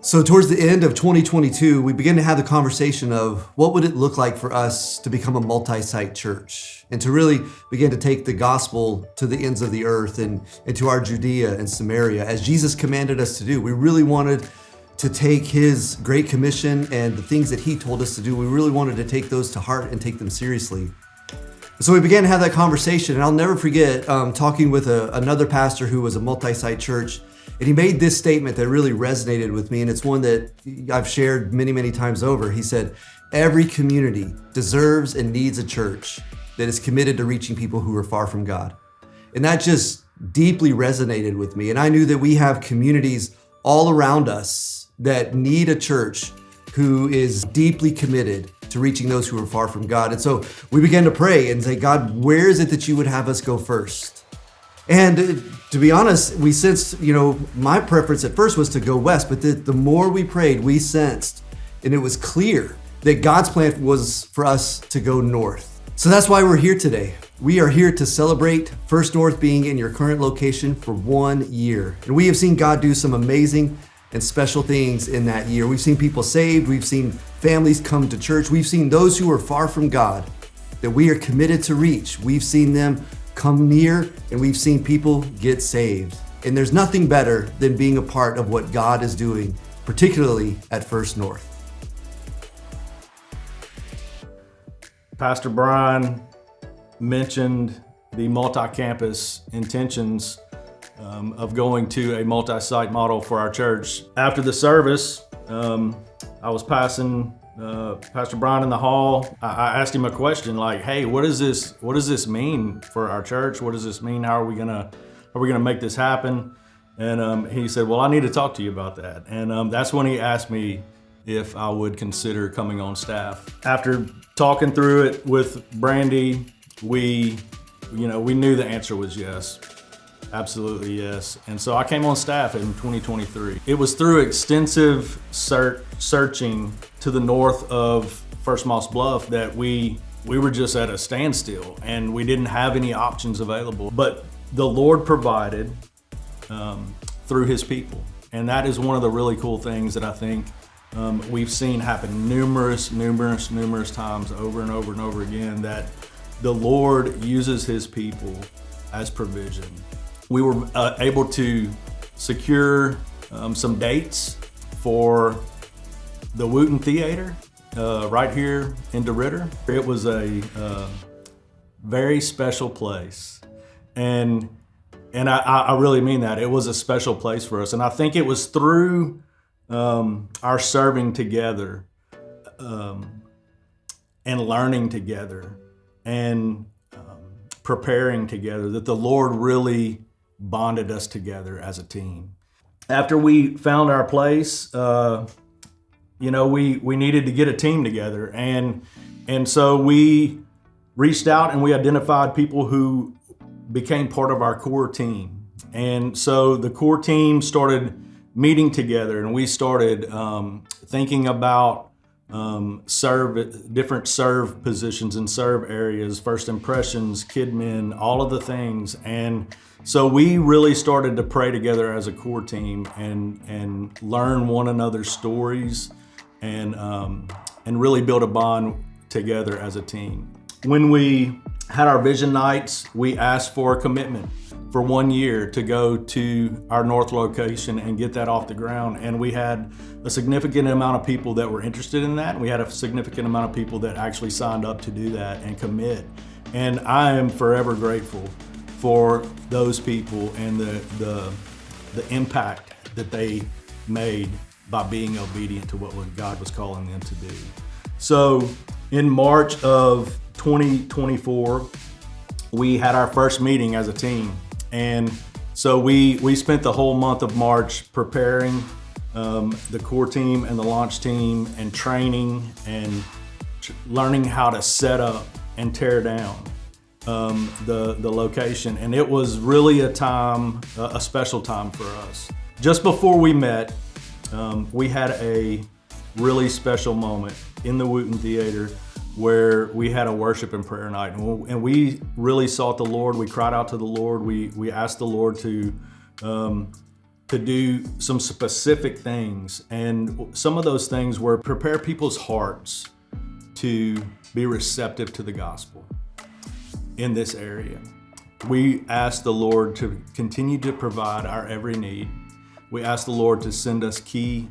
So towards the end of 2022, we began to have the conversation of what would it look like for us to become a multi-site church and to really begin to take the gospel to the ends of the earth and to our Judea and Samaria as Jesus commanded us to do. We really wanted to take his great commission and the things that he told us to do. We really wanted to take those to heart and take them seriously. So we began to have that conversation, and I'll never forget talking with another pastor who was a multi-site church, and he made this statement that really resonated with me, and it's one that I've shared many, many times over. He said, every community deserves and needs a church that is committed to reaching people who are far from God. And that just deeply resonated with me, and I knew that we have communities all around us that need a church who is deeply committed to reaching those who are far from God. And so we began to pray and say, God, where is it that you would have us go first? And to be honest, we sensed, my preference at first was to go west, but the more we prayed, we sensed, and it was clear that God's plan was for us to go north. So that's why we're here today. We are here to celebrate First North being in your current location for 1 year. And we have seen God do some amazing and special things in that year. We've seen people saved. We've seen families come to church. We've seen those who are far from God that we are committed to reach. We've seen them come near, and we've seen people get saved. And there's nothing better than being a part of what God is doing, particularly at First North. Pastor Brian mentioned the multi-campus intentions of going to a multi-site model for our church. After the service, I was passing Pastor Brian in the hall. I asked him a question like, "Hey, what does this mean for our church? What does this mean? How are we gonna make this happen?" And he said, "Well, I need to talk to you about that." And that's when he asked me if I would consider coming on staff. After talking through it with Brandy, we knew the answer was yes. Absolutely, yes. And so I came on staff in 2023. It was through extensive searching to the north of First Moss Bluff that we were just at a standstill and we didn't have any options available. But the Lord provided through his people. And that is one of the really cool things that I think we've seen happen numerous times over and over and over again, that the Lord uses his people as provision. We were able to secure some dates for the Wooten Theater right here in DeRidder. It was a very special place, and I really mean that. It was a special place for us, and I think it was through our serving together and learning together and preparing together that the Lord really bonded us together as a team. After we found our place, we needed to get a team together, and so we reached out and we identified people who became part of our core team. And so the core team started meeting together, and we started thinking about different serve positions and serve areas, first impressions, kidmin, all of the things. And so we really started to pray together as a core team and learn one another's stories and really build a bond together as a team. When we had our vision nights, we asked for a commitment for 1 year to go to our north location and get that off the ground. And we had a significant amount of people that were interested in that. We had a significant amount of people that actually signed up to do that and commit. And I am forever grateful for those people and the impact that they made by being obedient to what God was calling them to do. So in March of 2024, we had our first meeting as a team. And so we spent the whole month of March preparing the core team and the launch team and training and learning how to set up and tear down the location. And it was really a special time for us. Just before we met, we had a really special moment in the Wooten Theater where we had a worship and prayer night, and we really sought the Lord. We cried out to the Lord. We asked the Lord to to do some specific things. And some of those things were prepare people's hearts to be receptive to the gospel in this area. We asked the Lord to continue to provide our every need. We asked the Lord to send us key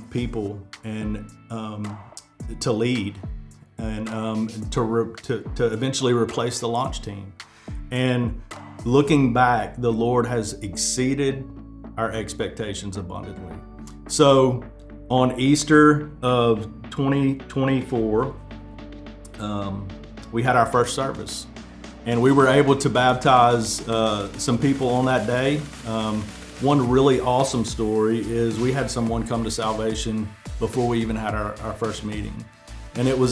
people and to lead and to eventually replace the launch team. And looking back, the Lord has exceeded our expectations abundantly. So on Easter of 2024, we had our first service, and we were able to baptize some people on that day. One really awesome story is we had someone come to salvation before we even had our first meeting. And it was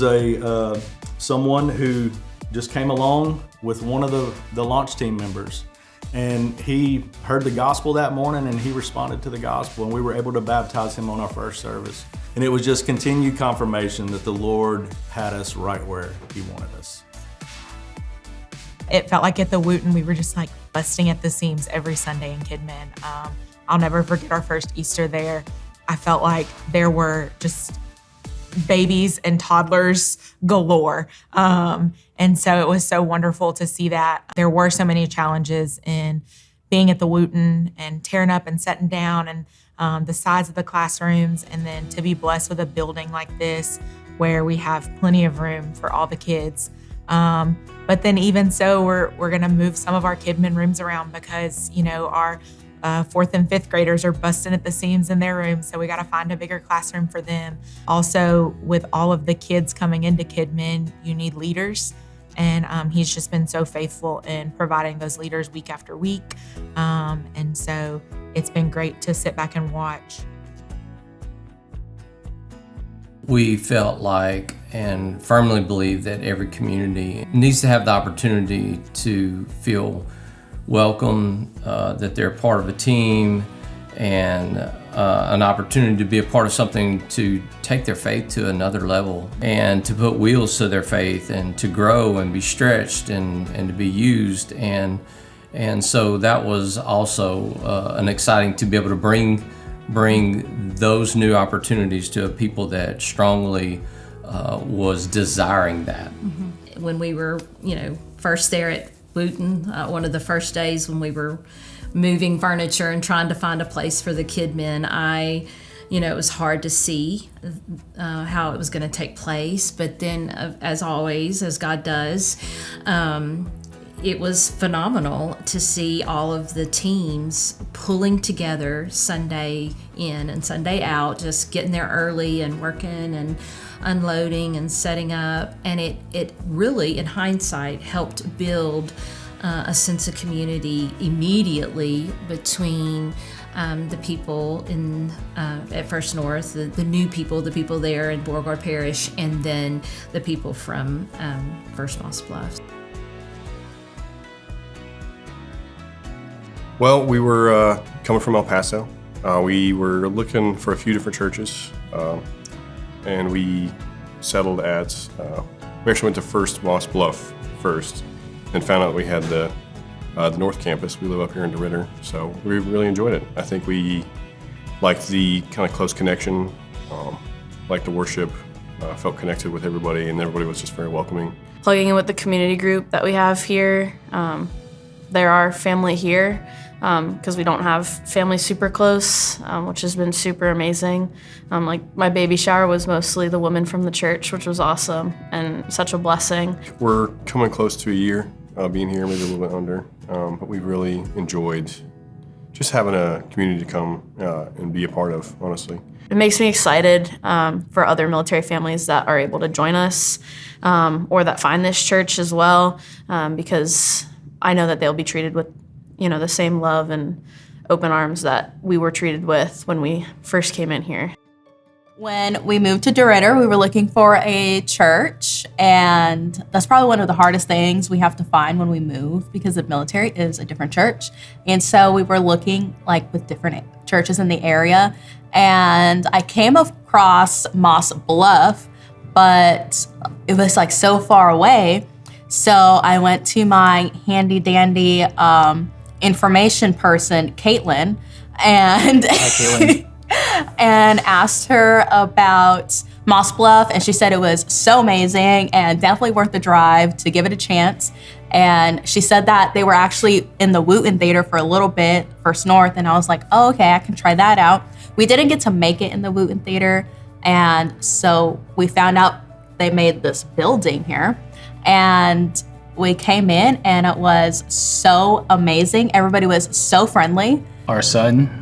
someone who just came along with one of the launch team members. And he heard the gospel that morning, and he responded to the gospel, and we were able to baptize him on our first service. And it was just continued confirmation that the Lord had us right where he wanted us. It felt like at the Wooten, we were just like busting at the seams every Sunday in Kidman. I'll never forget our first Easter there. I felt like there were just babies and toddlers galore. And so it was so wonderful to see that. There were so many challenges in being at the Wooten and tearing up and setting down and the size of the classrooms, and then to be blessed with a building like this where we have plenty of room for all the kids. But then even so, we're gonna move some of our Kidman rooms around because, our 4th and 5th graders are busting at the seams in their rooms, so we gotta find a bigger classroom for them. Also, with all of the kids coming into Kidman, you need leaders, and he's just been so faithful in providing those leaders week after week. And so it's been great to sit back and watch. We felt like and firmly believe that every community needs to have the opportunity to feel welcome, that they're part of a team, and an opportunity to be a part of something to take their faith to another level and to put wheels to their faith and to grow and be stretched and to be used. And so that was also an exciting to be able to bring those new opportunities to a people that strongly was desiring that. Mm-hmm. When we were, first there at Wooten, one of the first days when we were moving furniture and trying to find a place for the Kidmen, it was hard to see how it was going to take place. But then, as always, as God does, it was phenomenal to see all of the teams pulling together Sunday in and Sunday out, just getting there early and working and unloading and setting up. And it really, in hindsight, helped build a sense of community immediately between the people at First North, the new people, the people there in Beauregard Parish, and then the people from First Moss Bluffs. Well, we were coming from El Paso. We were looking for a few different churches, and we settled at, we actually went to First Moss Bluff first, and found out we had the North Campus. We live up here in DeRidder, so we really enjoyed it. I think we liked the kind of close connection, liked the worship, felt connected with everybody, and everybody was just very welcoming. Plugging in with the community group that we have here, they're our family here, because we don't have family super close, which has been super amazing. Like my baby shower was mostly the women from the church, which was awesome and such a blessing. We're coming close to a year being here, maybe a little bit under, but we really enjoyed just having a community to come and be a part of, honestly. It makes me excited for other military families that are able to join us or that find this church as well, because I know that they'll be treated with, the same love and open arms that we were treated with when we first came in here. When we moved to DeRidder, we were looking for a church, and that's probably one of the hardest things we have to find when we move, because the military is a different church. And so we were looking with different churches in the area, and I came across Moss Bluff, but it was so far away. So I went to my handy dandy information person, Caitlin, and Caitlin. and asked her about Moss Bluff, and she said it was so amazing and definitely worth the drive to give it a chance. And she said that they were actually in the Wooten Theater for a little bit, First North, and I was like, oh, okay, I can try that out. We didn't get to make it in the Wooten Theater, and so we found out they made this building here, and we came in, and it was so amazing. Everybody was so friendly. Our son,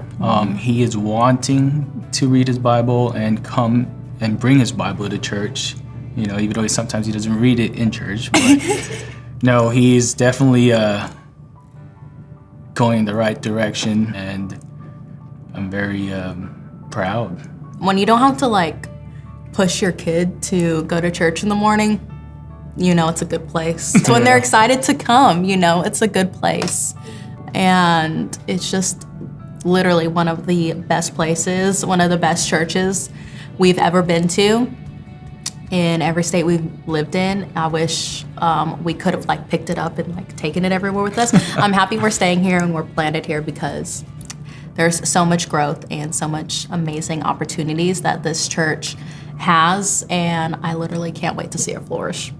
he is wanting to read his Bible and come and bring his Bible to church, you know, even though sometimes he doesn't read it in church. But no, he's definitely going in the right direction, and I'm very proud. When you don't have to like push your kid to go to church in the morning, you know it's a good place. So when they're excited to come, you know it's a good place. And it's just literally one of the best places, one of the best churches we've ever been to in every state we've lived in. I wish we could have like picked it up and like taken it everywhere with us. I'm happy we're staying here and we're planted here because there's so much growth and so much amazing opportunities that this church has, and I literally can't wait to see it flourish.